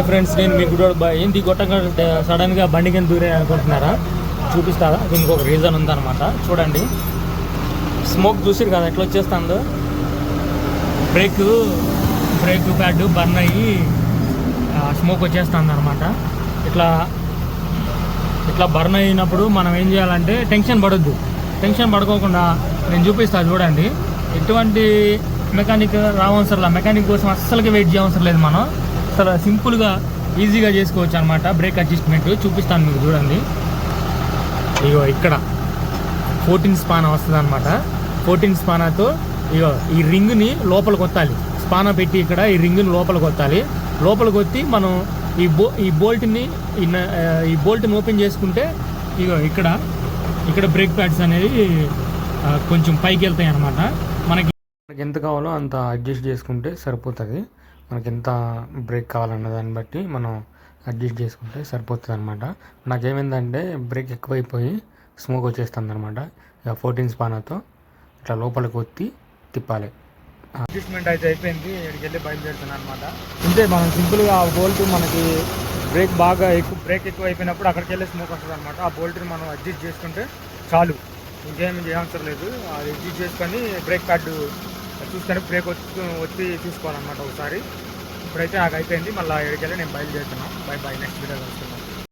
Friends, నేను మీకు ఏంటి కొట్టగా సడన్గా బండి కింద దూరే అనుకుంటున్నారా? చూపిస్తారా? దీనికి ఒక రీజన్ ఉందన్నమాట. చూడండి, స్మోక్ చూసిరు కదా ఎట్లా వచ్చేస్తుందో. బ్రేక్ ప్యాడ్ బర్న్ అయ్యి స్మోక్ వచ్చేస్తుంది అనమాట. ఇట్లా బర్న్ అయినప్పుడు మనం ఏం చేయాలంటే టెన్షన్ పడుకోకుండా నేను చూపిస్తాను. చూడండి, ఎటువంటి మెకానిక్ రావసరం, మెకానిక్ కోసం అస్సలకి వెయిట్ చేయవసరం లేదు. మనం అసలు సింపుల్గా ఈజీగా చేసుకోవచ్చు అనమాట. బ్రేక్ అడ్జస్ట్మెంట్ చూపిస్తాను మీకు. చూడండి, ఇగో ఇక్కడ 14 స్పానా వస్తుంది అనమాట. 14 స్పానాతో ఇగో ఈ రింగ్ని లోపలికి కొత్తాలి. స్పానా పెట్టి ఇక్కడ ఈ రింగ్ని లోపలికి కొత్తి మనం ఈ బోల్ట్ని ఓపెన్ చేసుకుంటే ఇగో ఇక్కడ బ్రేక్ ప్యాడ్స్ అనేవి కొంచెం పైకి వెళ్తాయి అనమాట. మనకి ఎంత కావాలో అంత అడ్జస్ట్ చేసుకుంటే సరిపోతుంది. మనకి ఎంత బ్రేక్ కావాలన్న దాన్ని బట్టి మనం అడ్జస్ట్ చేసుకుంటే సరిపోతుంది అనమాట. నాకేమైందంటే బ్రేక్ ఎక్కువైపోయి స్మోక్ వచ్చేస్తుంది అనమాట. ఇక 14 స్పానాతో ఇట్లా లోపలికి కొత్తి తిప్పాలి. అడ్జస్ట్మెంట్ అయితే అయిపోయింది. ఇక్కడికి వెళ్ళి బయలుదేరుతున్నాను అనమాట. అంతే, మనం సింపుల్గా ఆ బోల్ట్ మనకి బ్రేక్ ఎక్కువ అయిపోయినప్పుడు అక్కడికి వెళ్ళి స్మోక్ వస్తుంది అనమాట. ఆ బోల్ట్ని మనం అడ్జస్ట్ చేసుకుంటే చాలు, ఇంకేం చేయవసరం లేదు. అది అడ్జస్ట్ చేసుకొని బ్రేక్ ప్యాడ్ చూసుకొని బ్రేక్ వచ్చి చూసుకోవాలన్నమాట ఒకసారి. ఇప్పుడైతే నాకు అయిపోయింది. మళ్ళీ ఎక్కడికి వెళ్ళి నేను బయలుదేరుతున్నాను. బై నెక్స్ట్ వీడియో వస్తున్నాను.